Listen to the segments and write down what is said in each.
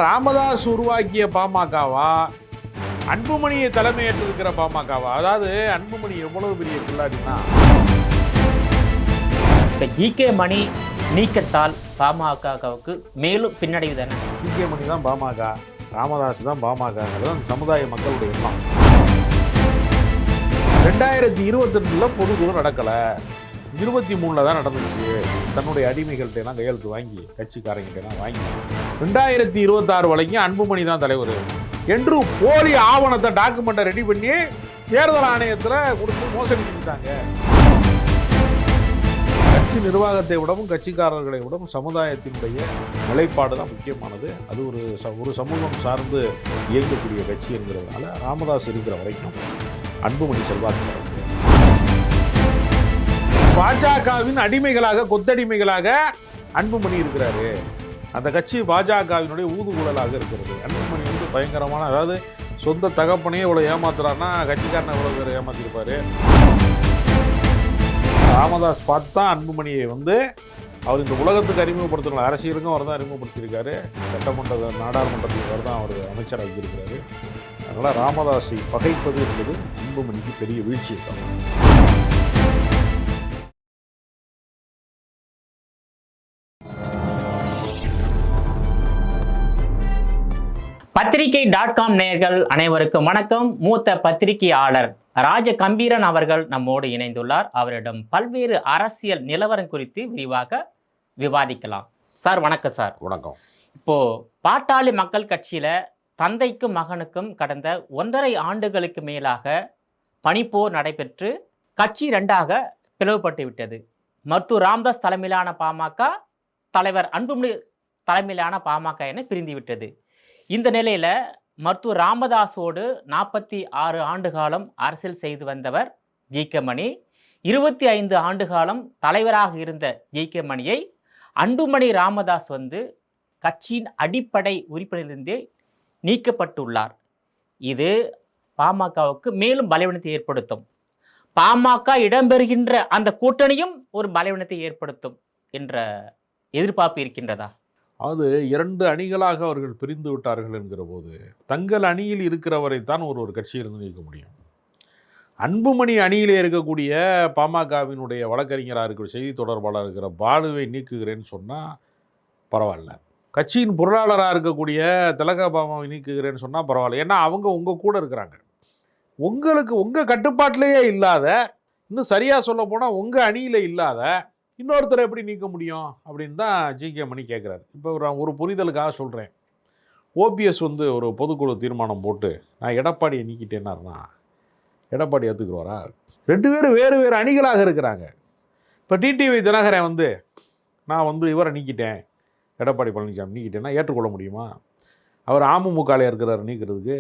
ராமதாஸ் உருவாக்கிய பாமகவா, அன்புமணியை தலைமையேற்றிருக்கிற பாமகவா? அதாவது அன்புமணி எவ்வளவு பெரிய கில்லாடினா, ஜிகே மணி நீக்கத்தால் பாமகவுக்கு மேலும் பின்னடைவு தானே. ஜிகே மணி தான் பாமக, ராமதாஸ் தான் பாமகங்கிறது அந்த சமுதாய மக்களுடைய எண்ணம். 2022 பொதுக்குழு நடக்கலை, 23 தான் நடந்துச்சு. தன்னுடைய அடிமைகள்கிட்ட எல்லாம் கையெழுத்து வாங்கி, கட்சிக்காரங்கிட்ட எல்லாம் வாங்கி 2026 வரைக்கும் அன்புமணி தான் தலைவர் என்று போலி ஆவணத்தை டாக்குமெண்ட்டை ரெடி பண்ணி தேர்தல் ஆணையத்தில் கொடுத்து மோசடி செஞ்சுட்டாங்க. கட்சி நிர்வாகத்தை விடவும் கட்சிக்காரர்களை விடவும் சமுதாயத்தினுடைய நிலைப்பாடு தான் முக்கியமானது. அது ஒரு சமூகம் சார்ந்து இயங்கக்கூடிய கட்சி என்கிறதுனால ராமதாஸ் இருக்கிற வரைக்கும் அன்புமணி செல்வாக்கு. பாஜகவின் அடிமைகளாக, கொத்தடிமைகளாக அன்புமணி இருக்கிறாரு. அந்த கட்சி பாஜகவினுடைய ஊதுகுழலாக இருக்கிறது. அன்புமணி வந்து பயங்கரமான, அதாவது சொந்த தகப்பனையே இவ்வளோ ஏமாத்துறாருன்னா கட்சிக்காரனை எவ்வளோ பேர் ஏமாத்திருப்பாரு. ராமதாஸ் பார்த்து தான் அன்புமணியை வந்து அவர் இந்த உலகத்துக்கு அறிமுகப்படுத்தணும். அரசியலுக்கும் அவர் தான் அறிமுகப்படுத்தியிருக்காரு. சட்டமன்ற நாடாளுமன்றத்துக்கு அவர் தான் அவர் அமைச்சராக இருக்கிறாரு. அதனால் ராமதாஸை பகைப்பது என்பது அன்புமணிக்கு பெரிய வீழ்ச்சியை தான். பத்திரிகை.com நேயர்கள் அனைவருக்கும் வணக்கம். மூத்த பத்திரிகையாளர் ராஜ கம்பீரன் அவர்கள் நம்மோடு இணைந்துள்ளார். அவரிடம் பல்வேறு அரசியல் நிலவரம் குறித்து விரிவாக விவாதிக்கலாம். சார் வணக்கம். சார் வணக்கம். இப்போ பாட்டாளி மக்கள் கட்சியில தந்தைக்கும் மகனுக்கும் கடந்த 1.5 ஆண்டுகளுக்கு மேலாக பனிப்போர் நடைபெற்று கட்சி 2ஆக பிளவுபட்டு விட்டது. மருத்துவர் ராமதாஸ் தலைமையிலான பாமக, தலைவர் அன்புமணி தலைமையிலான பாமக என பிரிந்து விட்டது. இந்த நிலையில மருத்துவர் ராமதாஸோடு 46 ஆண்டு காலம் அரசியல் செய்து வந்தவர் ஜிகே மணி, 25 ஆண்டு காலம் தலைவராக இருந்த ஜிகே மணியை அன்புமணி ராமதாஸ் வந்து கட்சியின் அடிப்படை உறுப்பினரிலிருந்தே நீக்கப்பட்டுள்ளார். இது பாமகவுக்கு மேலும் பலவீனத்தை ஏற்படுத்தும். பாமக இடம்பெறுகின்ற அந்த கூட்டணியும் ஒரு பலவீனத்தை ஏற்படுத்தும் என்ற எதிர்பார்ப்பு இருக்கின்றதா? அது 2 அணிகளாக அவர்கள் பிரிந்து விட்டார்கள் என்கிற போது தங்கள் அணியில் இருக்கிறவரைத்தான் ஒரு கட்சியிலிருந்து நீக்க முடியும். அன்புமணி அணியிலே இருக்கக்கூடிய பாமகவினுடைய வழக்கறிஞராக இருக்கிற செய்தி தொடர்பாளர் இருக்கிற பாலுவை நீக்குகிறேன்னு சொன்னால் பரவாயில்ல. கட்சியின் பொருளாளராக இருக்கக்கூடிய திலகபாமாவை நீக்குகிறேன்னு சொன்னால் பரவாயில்ல. ஏன்னா அவங்க உங்கள் கூட இருக்கிறாங்க. உங்களுக்கு உங்கள் கட்டுப்பாட்டிலேயே இல்லாத, இன்னும் சரியாக சொல்ல போனால் உங்கள் அணியில் இல்லாத இன்னொருத்தரை எப்படி நீக்க முடியும் அப்படின்னு தான் ஜிகே மணி கேட்குறாரு. இப்போ ஒரு புரிதலுக்காக சொல்கிறேன். ஓபிஎஸ் வந்து ஒரு பொதுக்குழு தீர்மானம் போட்டு நான் எடப்பாடியை நீக்கிட்டேன்னாருன்னா எடப்பாடி ஏற்றுக்குருவாரா? 2 பேரும் வேறு வேறு அணிகளாக இருக்கிறாங்க. இப்போ டிடிவி தினகரன் வந்து நான் வந்து இவரை நீக்கிட்டேன், எடப்பாடி பழனிசாமி நீக்கிட்டேன்னா ஏற்றுக்கொள்ள முடியுமா? அவர் அமமுகவில் இருக்கிறார் நீக்கிறதுக்கு.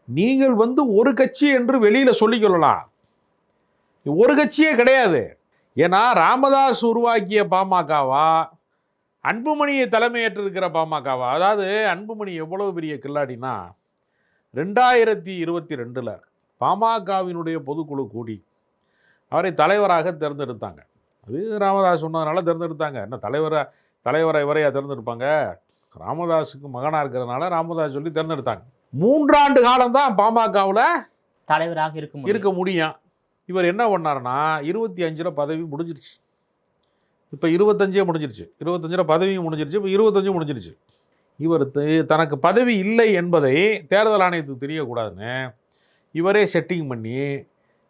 நீங்கள் வந்து ஒரு கட்சி என்று வெளியில் சொல்லிக்கொள்ளலாம், ஒரு கட்சியே கிடையாது. ஏன்னா ராமதாஸ் உருவாக்கிய பாமகவா, அன்புமணியை தலைமையேற்றிருக்கிற பாமகவா? அதாவது அன்புமணி எவ்வளவு பெரிய கில்லாடினா, 2022 பாமகவினுடைய பொதுக்குழு கூடி அவரை தலைவராக தேர்ந்தெடுத்தாங்க. அது ராமதாஸ் சொன்னதுனால தேர்ந்தெடுத்தாங்க. என்ன தலைவரை இவரையா தேர்ந்தெடுப்பாங்க? ராமதாஸுக்கு மகனாக இருக்கிறதுனால ராமதாஸ் சொல்லி தேர்ந்தெடுத்தாங்க. 3 ஆண்டு காலம்தான் பாமகவில் தலைவராக இருக்க முடியும். இவர் என்ன பண்ணார்னா 25 பதவி முடிஞ்சிருச்சு. இப்போ 25 முடிஞ்சிருச்சு. 25 பதவியும் முடிஞ்சிருச்சு. இப்போ 25 முடிஞ்சிருச்சு. இவர் தனக்கு பதவி இல்லை என்பதை தேர்தல் ஆணையத்துக்கு தெரியக்கூடாதுன்னு இவரே செட்டிங் பண்ணி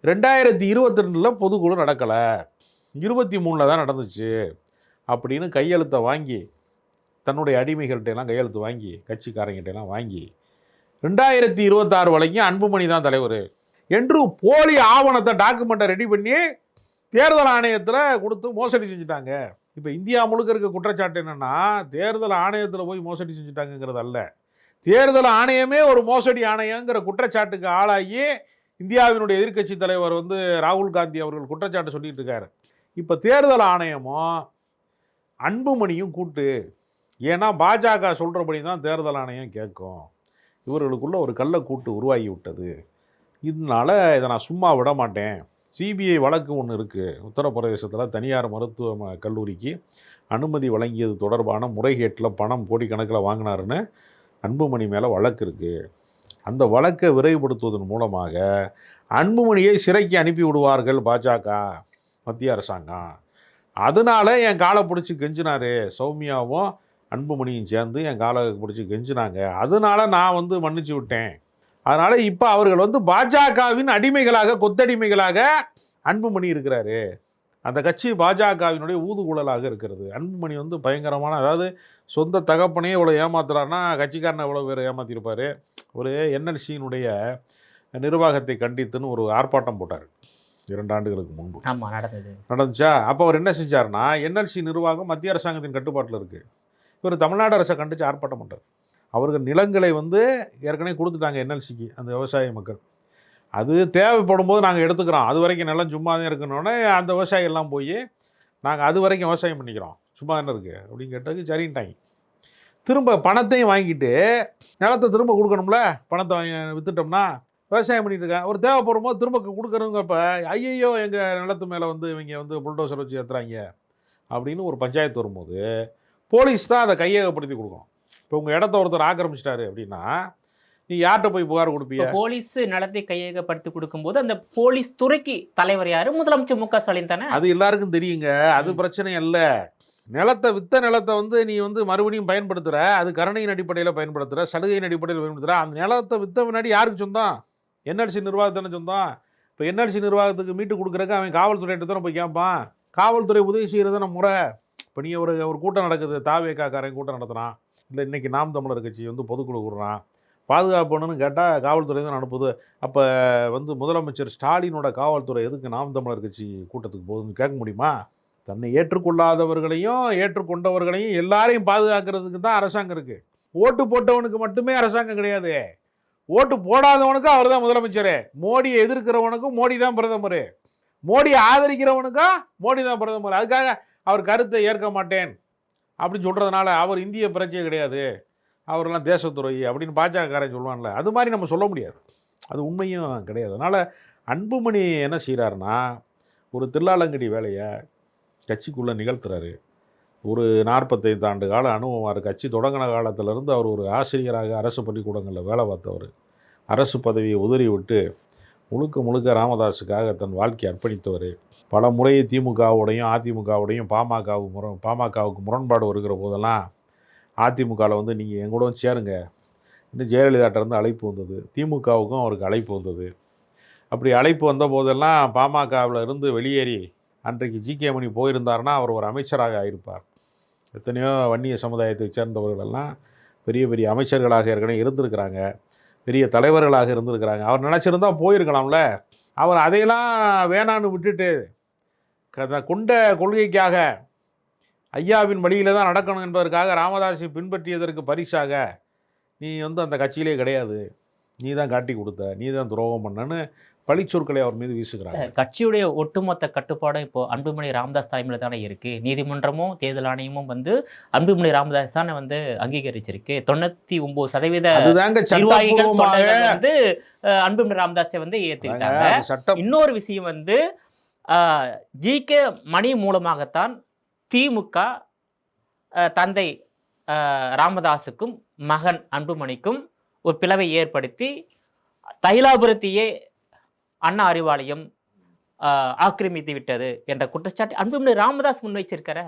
2022 பொதுக்குழு நடக்கலை, 23 தான் நடந்துச்சு அப்படின்னு கையெழுத்தை வாங்கி, தன்னுடைய அடிமைகள்கிட்ட எல்லாம் கையெழுத்து வாங்கி, கட்சிக்காரங்கிட்ட எல்லாம் வாங்கி 2026 வரைக்கும் அன்புமணி தான் தலைவர் என்று போலி ஆவணத்தை டாக்குமெண்ட்டை ரெடி பண்ணி தேர்தல் ஆணையத்தில் கொடுத்து மோசடி செஞ்சுட்டாங்க. இப்போ இந்தியா முழுக்க இருக்க குற்றச்சாட்டு என்னென்னா, தேர்தல் ஆணையத்தில் போய் மோசடி செஞ்சுட்டாங்கிறது அல்ல, தேர்தல் ஆணையமே ஒரு மோசடி ஆணையங்கிற குற்றச்சாட்டுக்கு ஆளாகி இந்தியாவினுடைய எதிர்க்கட்சி தலைவர் வந்து ராகுல் காந்தி அவர்கள் குற்றச்சாட்டு சொல்லிட்டு இருக்காரு. இப்போ தேர்தல் ஆணையமும் அன்புமணியும் கூட்டு, ஏன்னா பாஜக சொல்கிறபடி தான் தேர்தல் ஆணையம் கேட்கும், இவர்களுக்குள்ள ஒரு கள்ள கூட்டு உருவாகி விட்டது. இதனால் இதை நான் சும்மா விட மாட்டேன். சிபிஐ வழக்கு ஒன்று இருக்குது. உத்தரப்பிரதேசத்தில் தனியார் மருத்துவ கல்லூரிக்கு அனுமதி வழங்கியது தொடர்பான முறைகேட்டில் பணம் கோடிக்கணக்கில் வாங்கினாருன்னு அன்புமணி மேலே வழக்கு இருக்குது. அந்த வழக்கை விரைவுபடுத்துவதன் மூலமாக அன்புமணியை சிறைக்கு அனுப்பி விடுவார்கள் பாஜக மத்திய அரசாங்கம். அதனால என் காலை பிடிச்சி கெஞ்சினாரு சௌமியாவும் அன்புமணியும் சேர்ந்து என் காலை பிடிச்சி கெஞ்சினாங்க. அதனால நான் வந்து மன்னிச்சு விட்டேன். அதனால இப்போ அவர்கள் வந்து பாஜகவின் அடிமைகளாக, கொத்தடிமைகளாக அன்புமணி இருக்கிறாரு. அந்த கட்சி பாஜகவினுடைய ஊதுகுழலாக இருக்கிறது. அன்புமணி வந்து பயங்கரமான, அதாவது சொந்த தகப்பனையே இவ்வளோ ஏமாத்துறாருன்னா கட்சிக்காரனை எவ்வளோ பேர் ஏமாத்திருப்பாரு. ஒரு என்எல்சியினுடைய நிர்வாகத்தை கண்டித்துன்னு ஒரு ஆர்ப்பாட்டம் போட்டார் 2 ஆண்டுகளுக்கு முன்பு. நடந்துச்சா? அப்போ அவர் என்ன செஞ்சார்னா, என்எல்சி நிர்வாகம் மத்திய அரசாங்கத்தின் கட்டுப்பாட்டில் இருக்குது. இவர் தமிழ்நாடு அரசை கண்டித்து ஆர்ப்பாட்டம் பண்ணுறார். அவர்கள் நிலங்களை வந்து ஏற்கனவே கொடுத்துட்டாங்க என்எல்சிக்கு, அந்த விவசாய மக்கள். அது தேவைப்படும் போது நாங்கள் எடுத்துக்கிறோம், அது வரைக்கும் நிலம் சும்மா தான் இருக்கணுன்னே அந்த விவசாயிகள்லாம் போய் நாங்கள் அது வரைக்கும் விவசாயம் பண்ணிக்கிறோம், சும்மா தானே இருக்குது அப்படின்னு கேட்டதுக்கு சரின்ட்டாங்க. திரும்ப பணத்தையும் வாங்கிட்டு நிலத்தை திரும்ப கொடுக்கணும்ல, பணத்தை வாங்கி விற்றுட்டோம்னா விவசாயம் பண்ணிட்டு இருக்கேன். ஒரு தேவைப்படும் போது திரும்ப கொடுக்குறவங்கப்ப ஐயையோ எங்கள் நிலத்து மேலே வந்து இவங்க வந்து புல்டோசர் வச்சு ஏற்றுறாங்க அப்படின்னு ஒரு பஞ்சாயத்து வரும்போது போலீஸ் தான் அதை கையகப்படுத்தி கொடுக்கணும். இப்போ உங்கள் இடத்த ஒருத்தர் ஆக்கிரமிச்சிட்டாரு அப்படின்னா நீ யார்கிட்ட போய் புகார் கொடுப்பீங்க? போலீஸ் நிலத்தை கையகப்படுத்தி கொடுக்கும்போது அந்த போலீஸ் துறைக்கு தலைவர் யாரு? முதலமைச்சர் மு க ஸ்டாலின் தானே. அது எல்லாருக்கும் தெரியுங்க, அது பிரச்சனை அல்ல. நிலத்தை வித்த நிலத்தை வந்து நீ வந்து மறுபடியும் பயன்படுத்துகிற, அது கருணையின் அடிப்படையில் பயன்படுத்துகிற, சலுகையின் அடிப்படையில் பயன்படுத்துகிற. அந்த நிலத்தை வித்த முன்னாடி யாருக்கு சொந்தம்? என்எல்சி நிர்வாகத்தானே சொந்தம். இப்போ என்எல்சி நிர்வாகத்துக்கு மீட்டு கொடுக்குறக்கு அவன் காவல்துறையிட்ட தானே போய் கேட்பான். காவல்துறை உதவி செய்கிறது தானே முறை. இப்போ நீ ஒரு கூட்டம் நடக்குது, தாவேக்காரன் கூட்டம் நடத்துகிறான், இல்லை இன்றைக்கி நாம் தமிழர் கட்சி வந்து பொதுக்குழு கூடுறான், பாதுகாப்புன்னு கேட்டால் காவல்துறை தான் அனுப்புது. அப்போ வந்து முதலமைச்சர் ஸ்டாலினோட காவல்துறை எதுக்கு நாம் தமிழர் கட்சி கூட்டத்துக்கு போகுதுன்னு கேட்க முடியுமா? தன்னை ஏற்றுக்கொள்ளாதவர்களையும் ஏற்றுக்கொண்டவர்களையும் எல்லாரையும் பாதுகாக்கிறதுக்கு தான் அரசாங்கம் இருக்குது. ஓட்டு போட்டவனுக்கு மட்டுமே அரசாங்கம் கிடையாது, ஓட்டு போடாதவனுக்கும் அவர் தான் முதலமைச்சர். மோடியை எதிர்க்கிறவனுக்கும் மோடி தான் பிரதமர், மோடியை ஆதரிக்கிறவனுக்கும் மோடி தான் பிரதமர். அதுக்காக அவர் கருத்தை ஏற்க மாட்டேன் அப்படின்னு சொல்கிறதுனால அவர் இந்திய பிரச்சனை கிடையாது, அவரெல்லாம் தேசத்துறை அப்படின்னு பாஜகக்காரன் சொல்லுவான்ல, அது மாதிரி நம்ம சொல்ல முடியாது. அது உண்மையும் கிடையாது. அதனால் அன்புமணி என்ன செய்கிறாருன்னா, ஒரு தில்லாலங்கடி வேலையை கட்சிக்குள்ளே நிகழ்த்துறாரு. ஒரு 45 ஆண்டு கால அனுபவம். கட்சி தொடங்கின காலத்திலேருந்து அவர் ஒரு ஆசிரியராக அரசு பள்ளிக்கூடங்களில் வேலை பார்த்தவர். அரசு பதவியை உதறி விட்டு முழுக்க ராமதாஸுக்காக தன் வாழ்க்கையை அர்ப்பணித்தவர். பல முறை திமுகவுடையும் அதிமுகவுடையும் பாமகவுக்கு முரண்பாடு வருகிற போதெல்லாம் அதிமுகவில் வந்து நீங்கள் எங்கூட சேருங்க, இன்னும் ஜெயலலிதாட்டிருந்து அழைப்பு வந்தது, திமுகவுக்கும் அவருக்கு அழைப்பு வந்தது. அப்படி அழைப்பு வந்த போதெல்லாம் பாமகவில் இருந்து வெளியேறி அன்றைக்கு ஜி.கே. மணி போயிருந்தாருன்னா அவர் ஒரு அமைச்சராக ஆயிருப்பார். எத்தனையோ வன்னிய சமுதாயத்தை சேர்ந்தவர்களெல்லாம் பெரிய பெரிய அமைச்சர்களாக ஏற்கனவே இருந்திருக்கிறாங்க, பெரிய தலைவர்களாக இருந்திருக்கிறாங்க. அவர் நினச்சிருந்தா போயிருக்கலாம்ல. அவர் அதையெல்லாம் வேணான்னு விட்டுட்டு கொண்ட கொள்கைக்காக ஐயாவின் வழியில் தான் நடக்கணும் என்பதற்காக ராமதாஸை பின்பற்றியதற்கு பரிசாக நீ வந்து அந்த கட்சியிலே கிடையாது, நீ தான் காட்டி கொடுத்த, நீ தான் துரோகம் பண்ணன்னு பழிச்சொற்களை அவர் மீது வீசுகிறாங்க. கட்சியுடைய ஒட்டுமொத்த கட்டுப்பாடும் இப்போ அன்புமணி ராமதாஸ் தலைமையில் தானே இருக்கு. நீதிமன்றமும் தேர்தல் ஆணையமும் வந்து அன்புமணி ராமதாஸ் தானே வந்து அங்கீகரிச்சிருக்கு. 99% நிர்வாகிகள் வந்து அன்புமணி ராமதாஸை வந்து ஏற்றுக்கிட்டாங்க. இன்னொரு விஷயம் வந்து ஜி.கே. மணி மூலமாகத்தான் திமுக தந்தை ராமதாஸுக்கும் மகன் அன்புமணிக்கும் ஒரு பிளவை ஏற்படுத்தி தைலாபுரத்தையே அண்ணா அறிவாலயம் ஆக்கிரமித்து விட்டது என்ற குற்றச்சாட்டு அன்புமணி ராமதாஸ் முன்வைச்சிருக்கிற.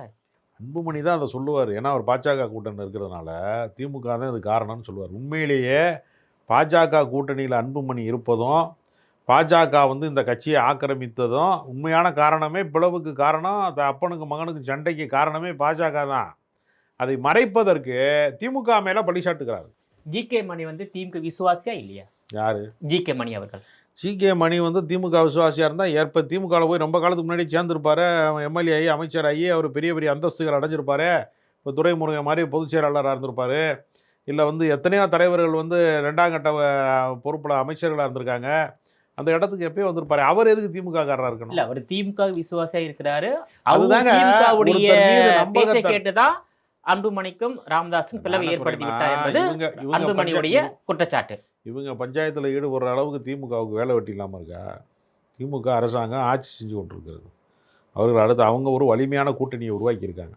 அன்புமணி தான் அதை சொல்லுவார். ஏன்னா அவர் பாஜக கூட்டணி இருக்கிறதுனால திமுக தான் இது காரணம்னு சொல்லுவார். உண்மையிலேயே பாஜக கூட்டணியில் அன்புமணி இருப்பதும் பாஜக வந்து இந்த கட்சியை ஆக்கிரமித்ததும் உண்மையான காரணமே, பிளவுக்கு காரணம், அப்பனுக்கு மகனுக்கு சண்டைக்கு காரணமே பாஜக தான். அதை மறைப்பதற்கு திமுக மேலே பழிசாட்டுகிறார். ஜி.கே. மணி வந்து திமுக விசுவாசியா இல்லையா? யாரு? ஜி.கே. மணி அவர்கள். ஜி.கே. மணி வந்து திமுக விசுவாசியாக இருந்தால் திமுகவில் போய் ரொம்ப காலத்துக்கு முன்னாடி சேர்ந்துருப்பார். எம்எல்ஏ ஆகி அமைச்சர் ஆகி அவர் பெரிய பெரிய அந்தஸ்துகள் அடைஞ்சிருப்பார். இப்போ துரைமுருகன் மாதிரி பொதுச் செயலாளராக இருந்திருப்பார். இல்லை வந்து எத்தனையோ தலைவர்கள் வந்து 2ஆம் கட்ட பொறுப்பில் அமைச்சர்களாக இருந்திருக்காங்க. அந்த இடத்துக்கு எப்பயும் வந்திருப்பாரு. அவர் எதுக்கு திமுக காரரா இருக்கணும்? இல்ல, அவர் திமுக விசுவாசியா இருக்கிறாரு. திமுகவுடைய பேச்சை கேட்டுதான் அன்புமணிக்கும் ராமதாஸும் பிளவை ஏற்படுத்தி விட்டார் என்பது அன்புமணியுடைய குற்றச்சாட்டு. இவங்க பஞ்சாயத்தில் ஈடுபடுற அளவுக்கு திமுகவுக்கு வேலை வெட்டி இல்லாமல் இருக்கா? திமுக அரசாங்கம் ஆட்சி செஞ்சு கொண்டிருக்கிறது. அவர்கள் அடுத்து அவங்க ஒரு வலிமையான கூட்டணியை உருவாக்கியிருக்காங்க.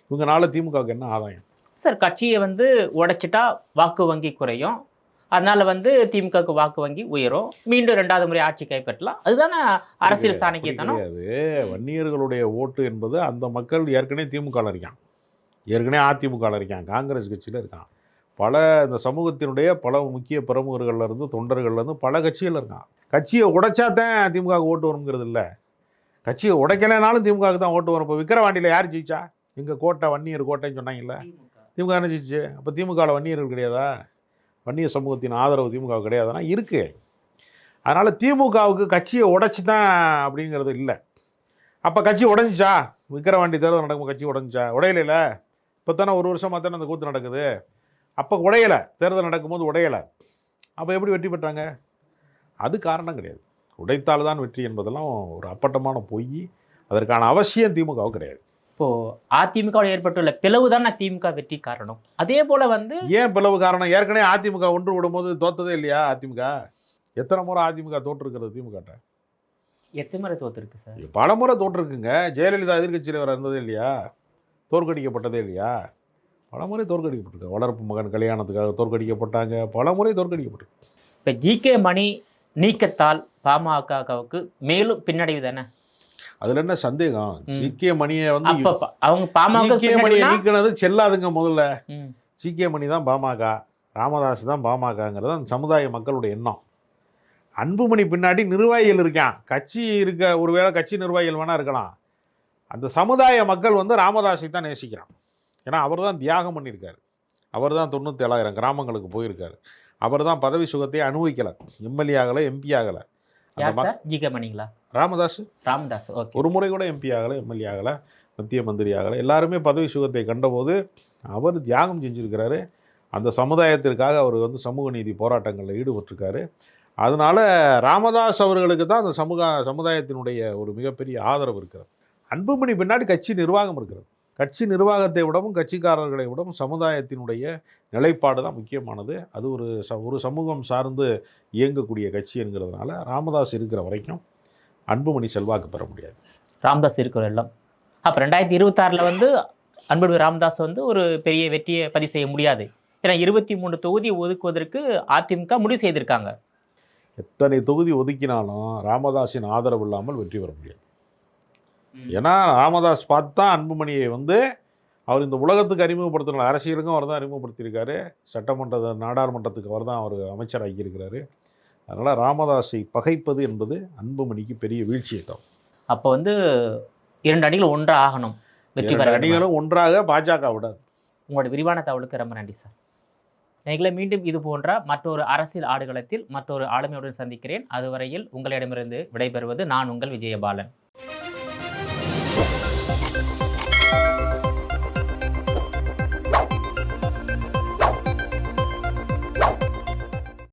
இவங்கனால திமுகவுக்கு என்ன ஆதாயம்? சார் கட்சியை வந்து உடைச்சிட்டா வாக்கு வங்கி குறையும், அதனால வந்து திமுகவுக்கு வாக்கு வங்கி உயரும், மீண்டும் 2வது முறை ஆட்சி கைப்பற்றலாம். அதுதானே அரசியல் அப்படி சாணக்கியத்தனம். கிடையாது. வன்னியர்களுடைய ஓட்டு என்பது அந்த மக்கள் ஏற்கனவே திமுகவில் இருக்கான், ஏற்கனவே அதிமுகவில் இருக்கான், காங்கிரஸ் கட்சியில் இருக்கான், பல இந்த சமூகத்தினுடைய பல முக்கிய பிரமுகர்கள்ல இருந்து தொண்டர்கள்ல இருந்து பல கட்சிகள் இருக்கான். கட்சியை உடைச்சா தான் திமுகவுக்கு ஓட்டு வருங்கிறது இல்லை. கட்சியை உடைக்கலைனாலும் திமுகவுக்கு தான் ஓட்டு வரும். இப்போ விக்கிரவாண்டியில் யார் ஜெயிச்சா? எங்கள் கோட்டை வன்னியர் கோட்டைன்னு சொன்னாங்கல்ல, திமுக என்ன ஜெயிச்சு? அப்போ திமுகவில் வன்னியர்கள் கிடையாதா? வன்னிய சமூகத்தின் ஆதரவு திமுக கிடையாதுன்னா இருக்குது. அதனால் திமுகவுக்கு கட்சியை உடைச்சி தான் அப்படிங்கிறது இல்லை. அப்போ கட்சி உடஞ்சிச்சா? விக்கிரவாண்டி தேர்தல் நடக்கும் கட்சி உடஞ்சிச்சா? உடையலைல. இப்போ தானே ஒரு வருஷமாக தானே அந்த கூத்து நடக்குது. அப்போ உடையலை, தேர்தல் நடக்கும்போது உடையலை. அப்போ எப்படி வெற்றி பெற்றாங்க? அது காரணம் கிடையாது. உடைத்தால் தான் வெற்றி என்பதெல்லாம் ஒரு அப்பட்டமான பொய். அதற்கான அவசியம் திமுகவுக்கு கிடையாது. இப்போ அதிமுகவில் ஏற்பட்டுள்ள பிளவு தானே திமுக வெற்றி காரணம். அதே போல வந்து ஏன் பிளவு காரணம்? ஏற்கனவே அதிமுக ஒன்று விடும்போது தோத்ததே இல்லையா? அதிமுக எத்தனை முறை அதிமுக தோற்றுருக்கிறது? திமுக எத்தனை முறை தோத்துருக்கு சார்? பல முறை தோற்றுருக்குங்க. ஜெயலலிதா எதிர்கட்சியில் வர இருந்ததே இல்லையா? தோற்கடிக்கப்பட்டதே இல்லையா? பல முறை தோற்கடிக்கப்பட்டிருக்கு. வளர்ப்பு மகன் கல்யாணத்துக்காக தோற்கடிக்கப்பட்டாங்க, பல முறை தோற்கடிக்கப்பட்டிருக்கு. இப்போ ஜி.கே. மணி நீக்கத்தால் பாமகவுக்கு மேலும் பின்னடைவு தானே? அதுல என்ன சந்தேகம்? ஜி.கே. மணியை வந்து அப்ப அவங்க பாமக ஜி.கே. மணியை நீக்கினது செல்லாதுங்க. முதல்ல ம். ஜி.கே. மணி தான் பாமக, ராமதாஸ் தான் பாமகங்கிறது அந்த சமுதாய மக்களுடைய எண்ணம். அன்புமணி பின்னாடி நிர்வாகிகள் இருக்கான். கட்சி இருக்க, ஒருவேளை கட்சி நிர்வாகிகள் வேணா இருக்கலாம். அந்த சமுதாய மக்கள் வந்து ராமதாஸை தான் நேசிக்கிறான். ஏன்னா அவர் தான் தியாகம் பண்ணியிருக்காரு. அவர் தான் 97,000 கிராமங்களுக்கு போயிருக்காரு. அவர் தான் பதவி சுகத்தை அனுபவிக்கலை. எம்எல்ஏ ஆகலை, எம்பி ஆகலை. யார் சார்? ஜி.கே. மணிங்களா? ராமதாஸ். ராமதாஸ். ஓகே. ஒரு முறை கூட எம்பி ஆகலை, எம்எல்ஏ ஆகலை, மத்திய மந்திரி ஆகலை. எல்லாருமே பதவி சுகத்தை கண்டபோது அவர் தியாகம் செஞ்சுருக்கிறாரு. அந்த சமுதாயத்திற்காக அவர் வந்து சமூக நீதி போராட்டங்களில் ஈடுபட்டிருக்காரு. அதனால ராமதாஸ் அவர்களுக்கு தான் அந்த சமுதாயத்தினுடைய ஒரு மிகப்பெரிய ஆதரவு இருக்கிறது. அன்புமணி பின்னாடி கட்சி நிர்வாகம் இருக்கிறது. கட்சி நிர்வாகத்தை விடவும் கட்சிக்காரர்களை விடவும் சமுதாயத்தினுடைய நிலைப்பாடு தான் முக்கியமானது. அது ஒரு சமூகம் சார்ந்து இயங்கக்கூடிய கட்சி என்கிறதுனால ராமதாஸ் இருக்கிற வரைக்கும் அன்புமணி செல்வாக்கு பெற முடியாது. ராமதாஸ் இருக்கிற எல்லாம் அப்போ 2026 வந்து அன்புமணி ராமதாஸ் வந்து ஒரு பெரிய வெற்றியை பதிவு செய்ய முடியாது. ஏன்னா 23 தொகுதி ஒதுக்குவதற்கு அதிமுக முடிவு செய்திருக்காங்க. எத்தனை தொகுதி ஒதுக்கினாலும் ராமதாஸின் ஆதரவு இல்லாமல் வெற்றி பெற முடியாது. ஏன்னா ராமதாஸ் பார்த்தா அன்புமணியை வந்து அவர் இந்த உலகத்துக்கு அறிமுகப்படுத்தினார். அரசியலுக்கும் அவர் தான் அறிமுகப்படுத்தியிருக்காரு. நாடாளுமன்றத்துக்கு அவர் தான் அவர் அமைச்சர் ஆக்கியிருக்கிறாரு. அதனால் ராமதாஸை பகைப்பது என்பது அன்புமணிக்கு பெரிய வீழ்ச்சியை தரும். அப்போ வந்து 2 அணிகள் ஒன்றாக ஆகணும், வெற்றி பெற அணிகளும் ஒன்றாக பாஜக விடாது. உங்களோட விரிவான தகவலுக்கு ரொம்ப நன்றி சார். நீங்களே மீண்டும் இது போன்ற மற்றொரு அரசியல் ஆடுகளத்தில் மற்றொரு ஆளுமையுடன் சந்திக்கிறேன். அதுவரையில் உங்களிடமிருந்து விடைபெறுவது நான் உங்கள் விஜயபாலன்.